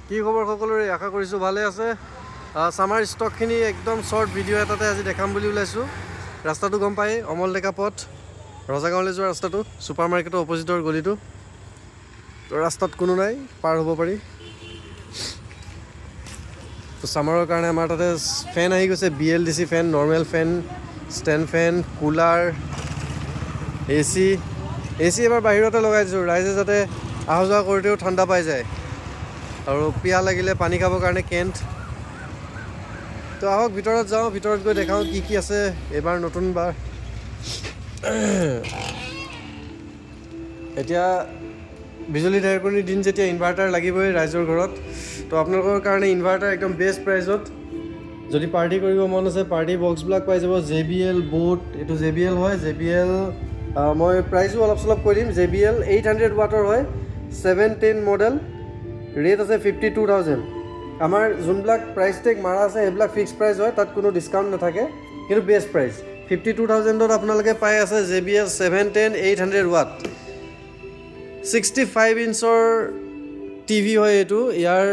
কি খবৰ সকলোৰে আশা কৰিছোঁ ভালে আছে সামাৰ ষ্টকখিনি একদম শ্বৰ্ট ভিডিঅ' এটাতে আজি দেখাম বুলি ওলাইছোঁ ৰাস্তাটো গম পায় অমল ডেকা পথ ৰজাগাঁৱলৈ যোৱা ৰাস্তাটো ছুপাৰ মাৰ্কেটৰ অপজিটৰ গলিটো তো ৰাস্তাত কোনো নাই পাৰ হ'ব পাৰি তো সামাৰৰ কাৰণে আমাৰ তাতে ফেন আহি গৈছে BLDC ফেন normal fan stand fan cooler AC এবাৰ বাহিৰতে লগাই দিছোঁ ৰাইজে যাতে অহা যোৱা কৰোঁতেও ঠাণ্ডা পাই যায় আৰু পিয়াহ লাগিলে পানী খাবৰ কাৰণে কেণ্ট তো আহক ভিতৰত যাওঁ ভিতৰত গৈ দেখাওঁ কি কি আছে এইবাৰ নতুনবাৰ এতিয়া বিজুলী ঢেৰেকনিৰ দিন যেতিয়া ইনভাৰ্টাৰ লাগিবই ৰাইজৰ ঘৰত তো আপোনালোকৰ কাৰণে ইনভাৰ্টাৰ একদম বেষ্ট প্ৰাইজত যদি পাৰ্টি কৰিব মন আছে পাৰ্টি বক্সবিলাক পাই যাব JBL বোট এইটো JBL হয় JBL মই প্ৰাইজো অলপ চলপ কৈ দিম JBL 800 ৱাটৰ হয় 710 মডেল ৰেট আছে 52,000 আমাৰ যোনবিলাক প্ৰাইচ টেগ মাৰা আছে সেইবিলাক ফিক্স প্ৰাইচ হয় তাত কোনো ডিছকাউণ্ট নাথাকে কিন্তু বেষ্ট প্ৰাইচ 52,000ত আপোনালোকে পাই আছে JBL 710 800 ৱাট 65 ইঞ্চৰ TV হয় এইটো ইয়াৰ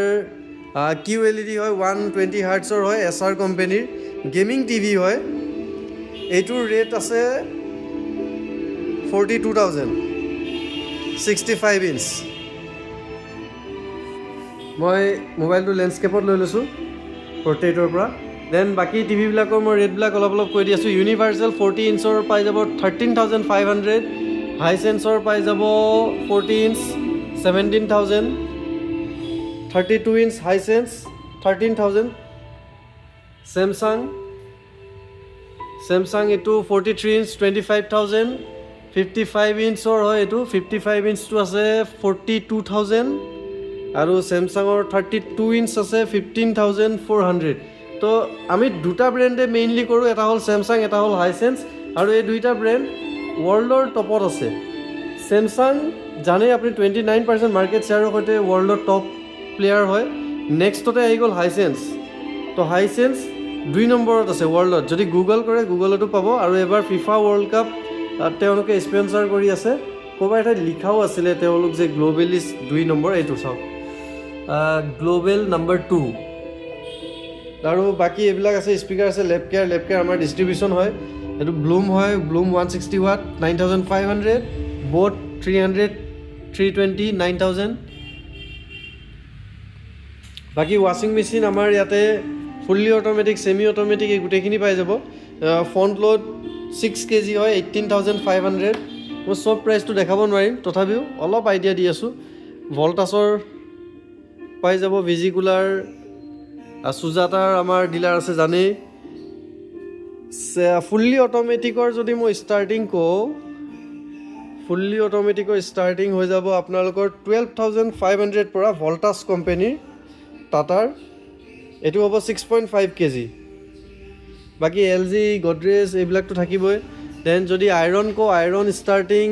QLED হয় 120 হাৰ্টছৰ হয় SR কোম্পানীৰ গেমিং TV হয় এইটোৰ ৰেট আছে 42,000 65 ইঞ্চ মই মোবাইলটো লেণ্ডস্কেপত লৈ লৈছোঁ পৰ্ট্ৰেইটৰ পৰা দেন বাকী টিভিবিলাকৰ মই ৰেটবিলাক অলপ কৈ দি আছোঁ ইউনিভাৰ্চেল 40 ইঞ্চৰ পাই যাব 13,500 হাইচেন্সৰ পাই যাব 40 ইঞ্চ 17,000 32 ইঞ্চ হাইচেন্স 13,000 চেমচাং এইটো 43 ইঞ্চ 25,000 55 ইঞ্চৰ হয় এইটো 55 ইঞ্চটো আছে 42,000 আৰু চেমচাঙৰ 32 ইঞ্চ আছে 15,400 তো আমি দুটা ব্ৰেণ্ডে মেইনলি কৰোঁ এটা হ'ল চেমচাং এটা হ'ল হাইচেন্স আৰু এই দুইটা ব্ৰেণ্ড ৱৰ্ল্ডৰ টপত আছে চেমচাং জানে আপুনি 29% মাৰ্কেট শ্বেয়াৰৰ সৈতে ৱৰ্ল্ডৰ টপ প্লেয়াৰ হয় নেক্সটতে আহি গ'ল হাইচেন্স তো হাইচেন্স 2 নম্বৰত আছে ৱৰ্ল্ডত যদি গুগল কৰে গুগলতো পাব আৰু এবাৰ FIFA ৱৰ্ল্ড কাপ তেওঁলোকে স্পনচাৰ কৰি আছে ক'ৰবাত এটা লিখাও আছিলে তেওঁলোক যে গ্ল'বেলিষ্ট 2 নম্বৰ এইটো চাওক গ্ল'বেল নম্বৰ 2 আৰু বাকী এইবিলাক আছে স্পীকাৰ আছে লেপ কেয়াৰ আমাৰ ডিষ্ট্ৰিবিউশ্যন হয় এইটো ব্লুম হয় ব্লুম 160 ৱাট 9,500 বোট 300 320 9,000 বাকী ৱাশ্বিং মেচিন আমাৰ ইয়াতে ফুল্লি অট'মেটিক ছেমি অট'মেটিক এই গোটেইখিনি পাই যাব ফ্ৰণ্ট লোড 6 kg হয় 18,500 মই চব প্ৰাইচটো দেখাব নোৱাৰিম তথাপিও অলপ আইডিয়া দি আছোঁ ভল্টাছৰ পাই যাব VG কুলাৰ সুজাতাৰ আমাৰ ডিলাৰ আছে জানেই ফুল্লি অট'মেটিকৰ যদি মই ষ্টাৰ্টিং কওঁ ফুল্লি অট'মেটিকৰ ষ্টাৰ্টিং হৈ যাব আপোনালোকৰ 12,500 পৰা ভল্টাছ কোম্পানীৰ টাটাৰ এইটো হ'ব 6.5 kg বাকী LG গডৰেজ এইবিলাকতো থাকিবই দেন যদি আইৰণ কওঁ আইৰণ ষ্টাৰ্টিং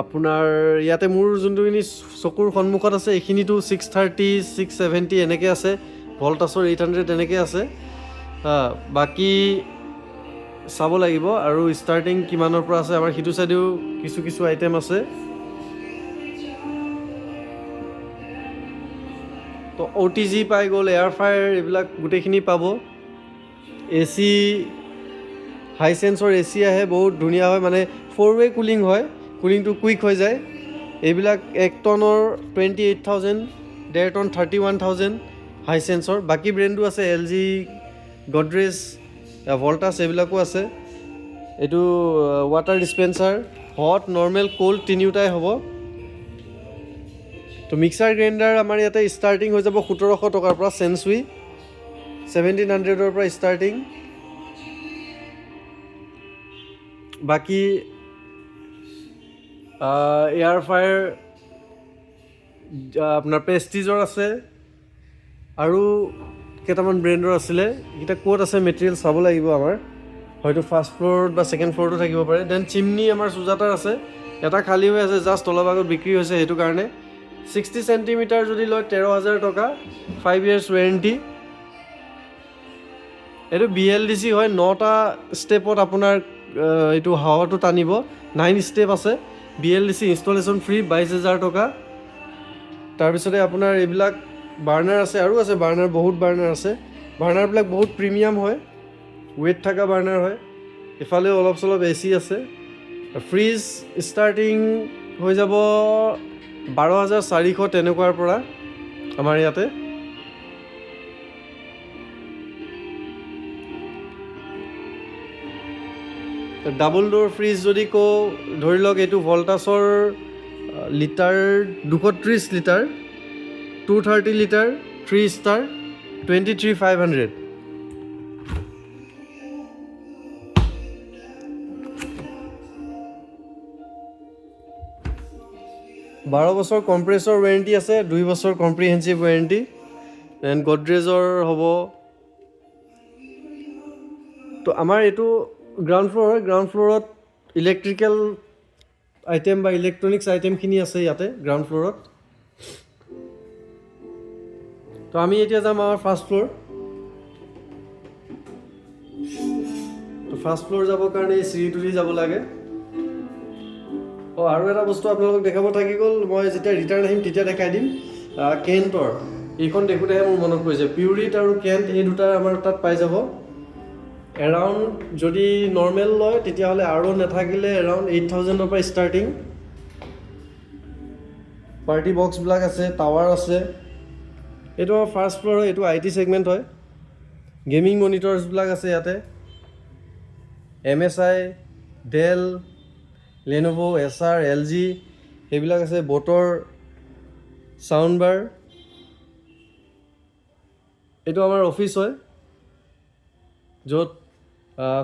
আপোনাৰ ইয়াতে মোৰ যোনটোখিনি চকুৰ সন্মুখত আছে এইখিনিতো 630 670 এনেকৈ আছে ভল্টাছৰ 800 এনেকৈ আছে বাকী চাব লাগিব আৰু ষ্টাৰ্টিং কিমানৰ পৰা আছে আমাৰ সিটো চাইডেও কিছু আইটেম আছে তো OTG পাই গ'ল এয়াৰ ফ্ৰায়াৰ এইবিলাক গোটেইখিনি পাব AC হাইচেন্সৰ AC আহে বহুত ধুনীয়া হয় মানে 4-way কুলিং হয় কুলিংটো কুইক হৈ যায় এইবিলাক 1 টনৰ 28,000 1.5 টন 31,000 হাইচেন্সৰ বাকী ব্ৰেণ্ডো আছে LG গডৰেজ ভল্টাছ এইবিলাকো আছে এইটো water dispenser hot normal cold তিনিওটাই হ'ব তো মিক্সাৰ গ্ৰাইণ্ডাৰ আমাৰ ইয়াতে ষ্টাৰ্টিং হৈ যাব 1,700 টকাৰ পৰা চেনচুই 1,700ৰ পৰা ষ্টাৰ্টিং বাকী এয়াৰ ফ্ৰায়াৰ আপোনাৰ প্ৰেষ্টিজৰ আছে আৰু কেইটামান ব্ৰেণ্ডৰ আছিলে এইকেইটা ক'ত আছে মেটেৰিয়েল চাব লাগিব আমাৰ হয়তো ফাৰ্ষ্ট ফ্ল'ৰত বা ছেকেণ্ড ফ্ল'ৰতো থাকিব পাৰে দেন চিমনি আমাৰ সুজাতাৰ আছে এটা খালী হৈ আছে জাষ্ট অলপ আগত বিক্ৰী হৈছে সেইটো কাৰণে 60 চেণ্টিমিটাৰ যদি লয় 13,000 টকা 5 years ৱাৰেণ্টি এইটো BLDC হয় 9টা ষ্টেপত আপোনাৰ এইটো হাৱাটো টানিব 9 ষ্টেপ আছে BLDC ইনষ্টলেশ্যন ফ্ৰী 22,000 টকা তাৰপিছতে আপোনাৰ এইবিলাক বাৰ্ণাৰ আছে, আৰু আছে বাৰ্ণাৰ, বহুত বাৰ্ণাৰ আছে। বাৰ্ণাৰবিলাক বহুত প্ৰিমিয়াম হয়, ৱেট থকা বাৰ্ণাৰ হয়। এফালেও অলপ চলপ AC আছে। ফ্ৰিজ ষ্টাৰ্টিং হৈ যাব 12,400 তেনেকুৱাৰ পৰা আমাৰ ইয়াতে। ডাবল ড'ৰ ফ্ৰিজ যদি কওঁ, ধৰি লওক এইটো ভল্টাছৰ লিটাৰ 230 লিটাৰ, 230 লিটাৰ, 3 ষ্টাৰ, 23,500। বাৰ বছৰ কম্প্ৰেছৰ ৱাৰেণ্টি আছে, 2 বছৰ কম্প্ৰিহেনচিভ ৱাৰেণ্টি। দেন গডৰেজৰ হ'ব। তো আমাৰ এইটো গ্ৰাউণ্ড ফ্ল'ৰ হয়। গ্ৰাউণ্ড ফ্ল'ৰত ইলেক্ট্ৰিকেল আইটেম বা ইলেক্ট্ৰনিক্স আইটেমখিনি আছে ইয়াতে গ্ৰাউণ্ড ফ্ল'ৰত। তো আমি এতিয়া যাম আমাৰ ফাৰ্ষ্ট ফ্ল'ৰ। তো ফাৰ্ষ্ট ফ্ল'ৰ যাবৰ কাৰণে এই চিৰিটোদি যাব লাগে। আৰু এটা বস্তু আপোনালোকক দেখাব থাকি গ'ল, মই যেতিয়া ৰিটাৰ্ণ আহিম তেতিয়া দেখাই দিম। কেণ্টৰ এইখন দেখোঁতেহে মোৰ মনত পৰিছে, পিউৰিট আৰু কেণ্ট এই দুটা আমাৰ তাত পাই যাব। এৰাউণ্ড যদি নৰ্মেল লয় তেতিয়াহ'লে আৰু নাথাকিলে এৰাউণ্ড 8,000ৰ পৰা ষ্টাৰ্টিং। পাৰ্টি বক্সবিলাক আছে, টাৱাৰ আছে। এইটো আমাৰ ফাৰ্ষ্ট ফ্ল'ৰ হয়, এইটো IT ছেগমেণ্ট হয়। গেমিং মনিটৰ্ছবিলাক আছে ইয়াতে, MSI, ডেল, লেন'ভ', এচাৰ, LG সেইবিলাক আছে। ব'টৰ চাউণ্ড বাৰ। এইটো আমাৰ অফিচ হয়, য'ত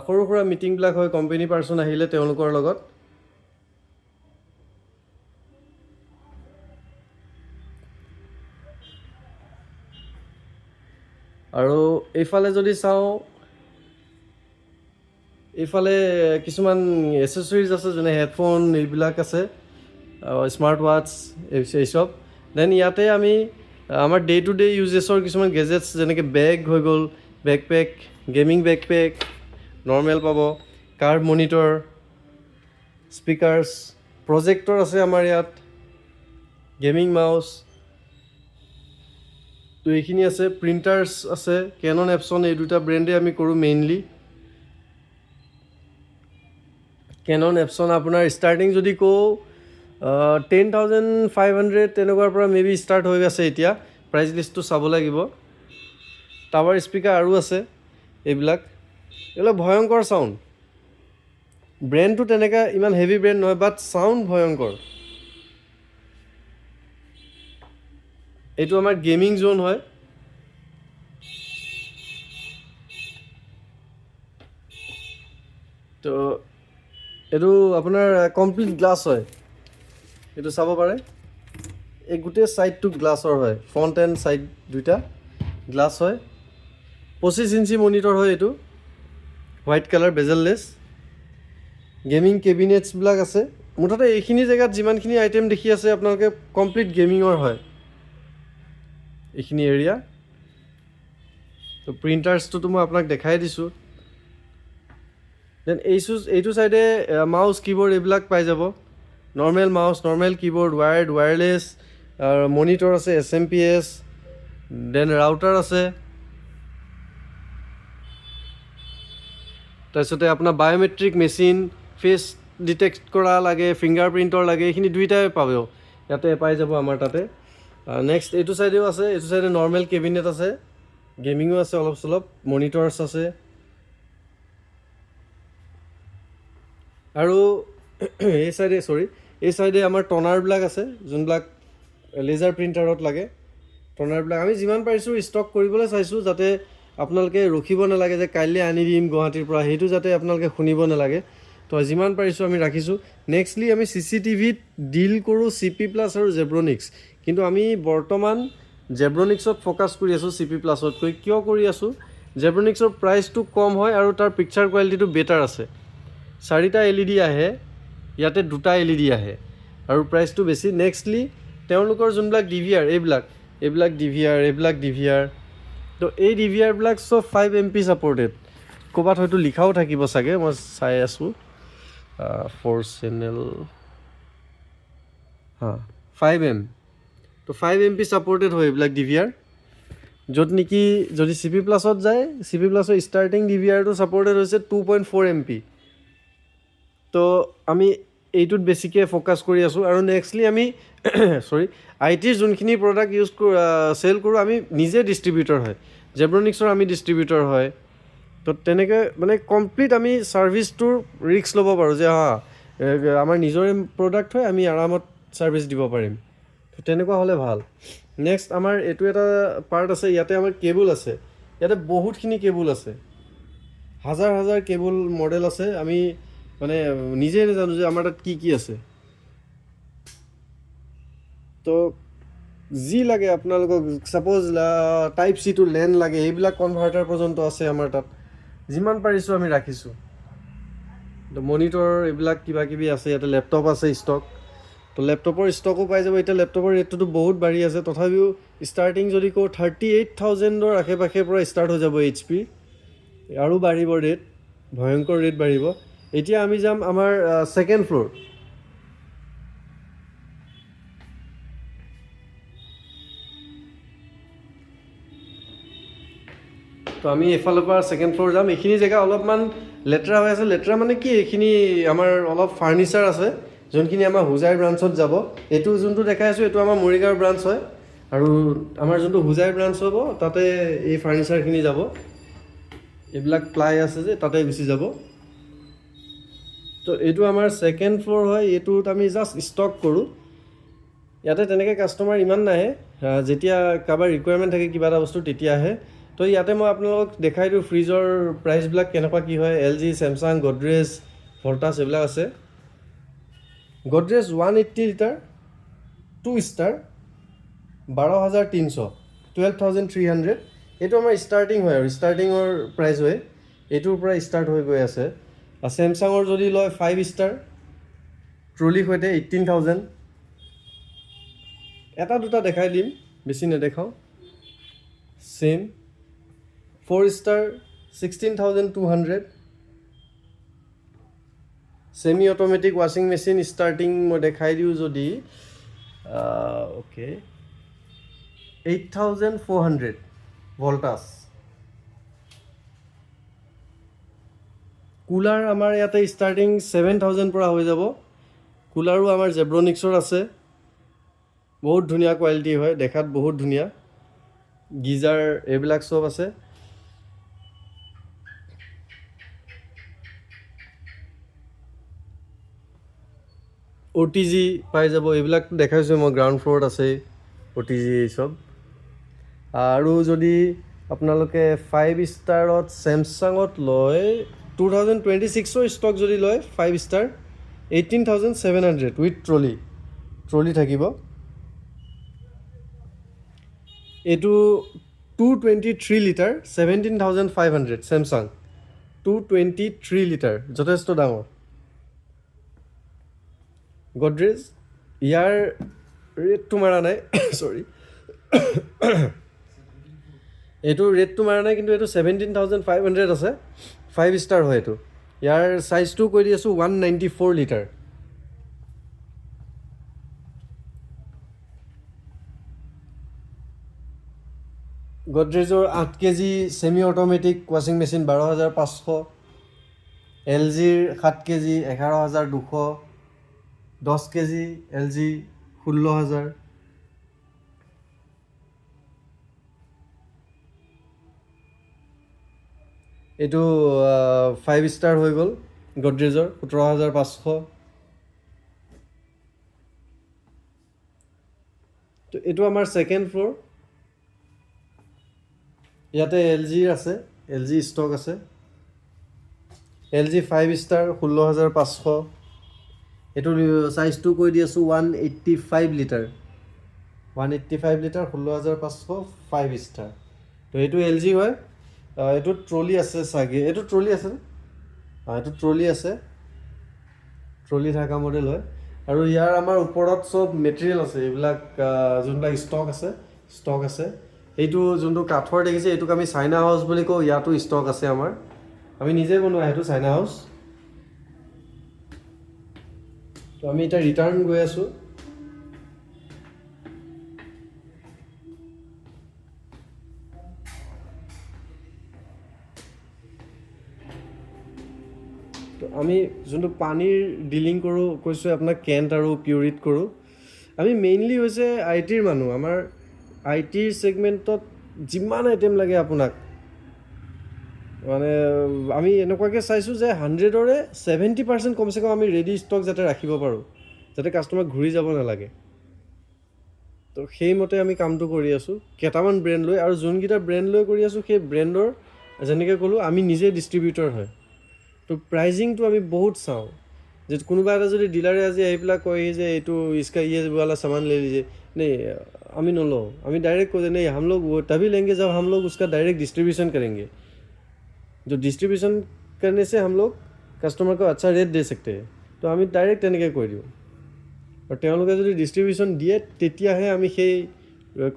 সৰু সুৰা মিটিংবিলাক হয় কোম্পানী পাৰ্চন আহিলে তেওঁলোকৰ লগত। আৰু এইফালে যদি চাওঁ, এইফালে কিছুমান এচেচৰিজ আছে, যেনে হেডফোন এইবিলাক আছে, স্মাৰ্ট ৱাটচ এইচব। দেন ইয়াতে আমি আমাৰ ডে টু ডে ইউজেছৰ কিছুমান গেজেটছ, যেনেকৈ বেগ হৈ গ'ল, বেকপেক, গেমিং বেকপেক নৰ্মেল পাব, কাৰ্ভ মনিটৰ, স্পীকাৰ্ছ, প্ৰজেক্টৰ আছে আমাৰ ইয়াত, গেমিং মাউচ। তো এইখিনি আছে। প্ৰিণ্টাৰ্ছ আছে, কেনন, এপছন এই দুটা ব্ৰেণ্ডে আমি কৰোঁ মেইনলি। কেনন, এপছন আপোনাৰ ষ্টাৰ্টিং যদি কওঁ 10,500 তেনেকুৱাৰ পৰা মে বি ষ্টাৰ্ট হৈ আছে এতিয়া। প্ৰাইচ লিষ্টটো চাব লাগিব। টাৱাৰ স্পীকাৰ আৰু আছে এইবিলাক ভয়ংকৰ চাউণ্ড। ব্ৰেণ্ডটো তেনেকৈ ইমান হেভি ব্ৰেণ্ড নহয়, বাট চাউণ্ড ভয়ংকৰ। এইটো আমাৰ গেমিং জ'ন হয়। তো এইটো আপোনাৰ কমপ্লিট গ্লাছ হয়, এইটো চাব পাৰে। এই গোটেই ছাইডটো গ্লাছৰ হয়, ফ্ৰণ্ট এণ্ড ছাইড দুইটা গ্লাছ হয়। 25 ইঞ্চি মনিটৰ হয় এইটো, হোৱাইট কালাৰ বেজেললেছ। গেমিং কেবিনেটছবিলাক আছে। মুঠতে এইখিনি জেগাত যিমানখিনি আইটেম দেখি আছে আপোনালোকে কমপ্লিট গেমিঙৰ হয় এইখিনি এৰিয়া। তো প্ৰিণ্টাৰ্ছটোতো মই আপোনাক দেখাই দিছোঁ। দেন এইটো চাইডে মাউচ, কীবৰ্ড এইবিলাক পাই যাব। Normal mouse, normal keyboard, wired, wireless, monitor আছে, SMPS, দেন ৰাউটাৰ আছে। তাৰপিছতে আপোনাৰ বায়'মেট্ৰিক মেচিন, ফেচ ডিটেক্ট কৰা লাগে, ফিংগাৰ প্ৰিণ্টৰ লাগে, এইখিনি দুইটাই পাব ইয়াতে পাই যাব আমাৰ তাতে। নেক্সট এইটো চাইডেও আছে, এইটো চাইডে নৰ্মেল কেবিনেট আছে, গেমিঙো আছে অলপ চলপ, মনিটৰ্ছ আছে। আৰু এই চাইডে আমাৰ টনাৰবিলাক আছে, যোনবিলাক লেজাৰ প্ৰিণ্টাৰত লাগে। টনাৰবিলাক আমি যিমান পাৰিছোঁ ষ্টক কৰিবলৈ চাইছোঁ, যাতে আপোনালোকে ৰখিব নালাগে যে কাইলৈ আনি দিম গুৱাহাটীৰ পৰা, সেইটো যাতে আপোনালোকে শুনিব নালাগে। তো যিমান পাৰিছোঁ আমি ৰাখিছোঁ। নেক্সটলি আমি CCTVত ডিল কৰোঁ CP+ আৰু জেব্ৰনিক্স, কিন্তু আমি বৰ্তমান জেব্ৰনিক্সত ফ'কাছ কৰি আছোঁ CP+তকৈ। কিয় কৰি আছোঁ? জেব্ৰনিক্সৰ প্ৰাইচটো কম হয় আৰু তাৰ পিকচাৰ কোৱালিটিটো বেটাৰ আছে। 4টা LED আহে, ইয়াতে 2টা LED আহে আৰু প্ৰাইচটো বেছি। নেক্সটলি তেওঁলোকৰ যোনবিলাক DVR, এইবিলাক DVR, তো এই DVRবিলাক চব 5 MP ছাপৰ্টেড। ক'ৰবাত হয়তো লিখাও থাকিব চাগে, মই চাই আছোঁ। 4 চেনেল 5M তো 5 MP ছাপৰ্টেড হয় এইবিলাক DVR, য'ত নেকি যদি CP প্লাছত যায়, CP প্লাছৰ ষ্টাৰ্টিং DVRটো ছাপৰ্টেড হৈছে 2.4 MP। তো আমি এইটোত বেছিকৈ ফ'কাছ কৰি আছোঁ। আৰু নেক্সটলি আমি ITৰ যোনখিনি প্ৰডাক্ট চেল কৰোঁ, আমি নিজে ডিষ্ট্ৰিবিউটৰ হয়, জেব্ৰনিক্সৰ আমি ডিষ্ট্ৰিবিউটৰ হয়। তো তেনেকৈ মানে কমপ্লিট আমি ছাৰ্ভিচটোৰ ৰিস্ক ল'ব পাৰোঁ যে আমাৰ নিজৰে প্ৰডাক্ট হয়, আমি আৰামত ছাৰ্ভিচ দিব পাৰিম। তো তেনেকুৱা হ'লে ভাল। নেক্সট আমাৰ এইটো এটা পাৰ্ট আছে, ইয়াতে আমাৰ কেবুল আছে। ইয়াতে বহুতখিনি কেবুল আছে, হাজাৰ হাজাৰ কেবুল মডেল আছে। আমি মানে নিজে নাজানো যে আমাৰ তাত কি কি আছে। তো যি লাগে আপোনালোকক, ছাপ'জ টাইপ C টো লেন লাগে, এইবিলাক কনভাৰ্টাৰ পৰ্যন্ত আছে আমাৰ তাত। যিমান পাৰিছোঁ আমি ৰাখিছোঁ। তো মনিটৰ এইবিলাক কিবা কিবি আছে, ইয়াতে লেপটপ আছে ষ্টক। তো লেপটপৰ ষ্টকো পাই যাব। এতিয়া লেপটপৰ ৰেটটোতো বহুত বাঢ়ি আছে, তথাপিও ষ্টাৰ্টিং যদি কওঁ 38,000ৰ আশে পাশে পৰা ষ্টাৰ্ট হৈ যাব HP। আৰু বাঢ়িব ৰেট, ভয়ংকৰ ৰেট বাঢ়িব। এতিয়া আমি যাম আমাৰ ছেকেণ্ড ফ্ল'ৰ। তো আমি এইফালৰ পৰা ছেকেণ্ড ফ্ল'ৰ যাম। এইখিনি জেগা অলপমান লেতেৰা হৈ আছে। লেতেৰা মানে কি, এইখিনি আমাৰ অলপ ফাৰ্নিচাৰ আছে, যোনখিনি আমাৰ হোজাই ব্ৰাঞ্চত যাব। এইটো যোনটো দেখাই আছোঁ, এইটো আমাৰ মৰিগাঁও ব্ৰাঞ্চ হয়। আৰু আমাৰ যোনটো হোজাই ব্ৰাঞ্চ হ'ব, তাতে এই ফাৰ্নিচাৰখিনি যাব। এইবিলাক প্লাই আছে যে, তাতে গুচি যাব। তো এইটো আমাৰ ছেকেণ্ড ফ্ল'ৰ হয়। এইটোত আমি জাষ্ট ষ্টক কৰোঁ। ইয়াতে তেনেকৈ কাষ্টমাৰ ইমান নাহে, যেতিয়া কাৰোবাৰ ৰিকুৱাৰমেণ্ট থাকে কিবা এটা বস্তু তেতিয়া আহে। তো ইয়াতে মই আপোনালোকক দেখাই দিওঁ ফ্ৰিজৰ প্ৰাইচবিলাক কেনেকুৱা কি হয়। LG, ছেমছাং, গডৰেজ, ভল্টাছ এইবিলাক আছে। Godrej 180 litre 2 star 12,300, 12,300। এইটো আমাৰ ষ্টাৰ্টিং হয় আৰু ষ্টাৰ্টিঙৰ প্ৰাইচ হয়, এইটোৰ পৰা ষ্টাৰ্ট হৈ গৈ আছে। ছেমছাঙৰ যদি লয় 5 ষ্টাৰ ট্ৰলিৰ সৈতে 18,000। এটা দুটা দেখাই দিম, বেছি নেদেখাওঁ। ছেম 4 ষ্টাৰ 16,200। ছেমি অট'মেটিক ৱাশ্বিং মেচিন ষ্টাৰ্টিং মই দেখাই দিওঁ যদি, অ'কে, 8,400 ভল্টাছ। কুলাৰ আমাৰ ইয়াতে ষ্টাৰ্টিং 7,000 পৰা হৈ যাব। কুলাৰো আমাৰ জেব্ৰনিক্সৰ আছে, বহুত ধুনীয়া কোৱালিটি হয়, দেখাত বহুত ধুনীয়া। গিজাৰ এইবিলাক চব আছে। OTG পাই যাব, এইবিলাক দেখাইছোঁ মই, গ্ৰাউণ্ড ফ্ল'ৰত আছে OTG এই চব। আৰু যদি আপোনালোকে 5 ষ্টাৰত ছেমছাঙত লয়, 2026ৰ ষ্টক যদি লয় 5 ষ্টাৰ 18,700 উইথ ট্ৰলি থাকিব। এইটো 223 লিটাৰ 17,500 ছেমছাং 223 লিটাৰ, যথেষ্ট ডাঙৰ। গডৰেজ, ইয়াৰ ৰেটটো মাৰা নাই, চৰি, এইটো ৰেটটো মাৰা নাই, কিন্তু এইটো 17,500 আছে, 5 ষ্টাৰ হয় এইটো। ইয়াৰ চাইজটো কৈ দি আছোঁ 194 লিটাৰ। গডৰেজৰ 8 kg ছেমি অট'মেটিক ৱাশ্বিং মেচিন 12,500। LGৰ 7 kg 11,200। 10 kg LG 16,000। এইটো 5 ষ্টাৰ হৈ গ'ল গডৰেজৰ 17,500। তো এইটো আমাৰ ছেকেণ্ড ফ্ল'ৰ। ইয়াতে LG আছে, LG ষ্টক আছে। LG 5 star 16,500। এইটো চাইজটো কৈ দি আছোঁ 185 লিটাৰ 185 লিটাৰ 16,500 5 ষ্টাৰ। তো এইটো LG হয়। এইটো ট্ৰলি আছে চাগে, এইটো ট্ৰলি আছে, এইটো ট্ৰলি আছে, ট্ৰলি থকা মডেল হয়। আৰু ইয়াৰ আমাৰ ওপৰত চব মেটেৰিয়েল আছে, এইবিলাক যোনবিলাক ষ্টক আছে। এইটো যোনটো কাঠৰ দেখিছে, এইটোক আমি চাইনা হাউচ বুলি কওঁ, ইয়াতো ষ্টক আছে আমাৰ, আমি নিজে বনোৱা সেইটো চাইনা হাউচ। তো আমি এতিয়া ৰিটাৰ্ণ গৈ আছোঁ। আমি যোনটো পানীৰ ডিলিং কৰোঁ কৈছোঁ আপোনাক কেণ্ট আৰু পিউৰিত কৰোঁ আমি মেইনলি হৈছে আই টিৰ মানুহ আমাৰ আই টিৰ ছেগমেণ্টত যিমান আইটেম লাগে আপোনাক মানে আমি এনেকুৱাকৈ চাইছোঁ যে 100ৰে 70% কমচে কম আমি ৰেডি ষ্টক যাতে ৰাখিব পাৰোঁ যাতে কাষ্টমাৰ ঘূৰি যাব নালাগে তো সেইমতে আমি কামটো কৰি আছোঁ কেইটামান ব্ৰেণ্ড লৈ আৰু যোনকেইটা ব্ৰেণ্ড লৈ কৰি আছোঁ সেই ব্ৰেণ্ডৰ যেনেকৈ ক'লোঁ আমি নিজে ডিষ্ট্ৰিবিউটৰ হয় তো প্ৰাইজিংটো আমি বহুত চাওঁ যে কোনোবা এটা যদি ডিলাৰে আজি আহি পেলাই কয় যে এইটো ইছকা ৱালা সামান ले लीजिए नहीं আমি নলওঁ আমি ডাইৰেক্ট কৈ नहीं हम लोग वो तभी लेंगे जब हम लोग उसका डायरेक्ट डिस्ट्रीब्यूशन करेंगे जो डिस्ट्रीब्यूशन करने से हम लोग कस्टमर को अच्छा रेट दे सकते हैं तो আমি ডাইৰেক্ট তেনেকৈ কৈ দিওঁ আৰু তেওঁলোকে যদি ডিষ্ট্ৰিবিউশ্যন দিয়ে তেতিয়াহে আমি সেই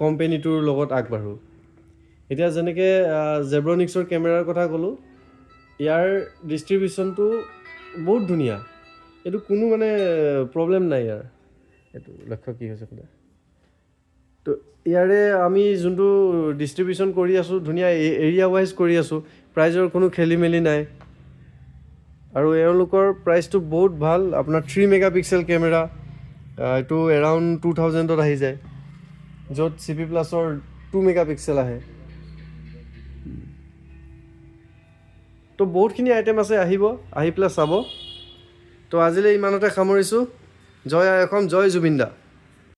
কোম্পেনীটোৰ লগত আগবাঢ়োঁ এতিয়া যেনেকৈ জেব্ৰনিক্সৰ কেমেৰাৰ কথা ক'লোঁ ইয়াৰ ডিষ্ট্ৰিবিউশ্যনটো বহুত ধুনীয়া এইটো কোনো মানে প্ৰব্লেম নাই ইয়াৰ এইটো লক্ষ্য কি হৈছে কোনে তো ইয়াৰে আমি যোনটো ডিষ্ট্ৰিবিউশ্যন কৰি আছোঁ ধুনীয়া এৰিয়া ৱাইজ কৰি আছোঁ প্ৰাইজৰ কোনো খেলি মেলি নাই আৰু এওঁলোকৰ প্ৰাইচটো বহুত ভাল আপোনাৰ 3 মেগাপিক্সেল কেমেৰা এইটো এৰাউণ্ড 2000ত আহি যায় য'ত CP প্লাছৰ 2 মেগাপিক্সেল আহে তো বহুতখিনি আইটেম আছে আহিব আহি পেলাই চাব তো আজিলৈ ইমানতে সামৰিছোঁ জয় আই অসম জয় জুবিন দা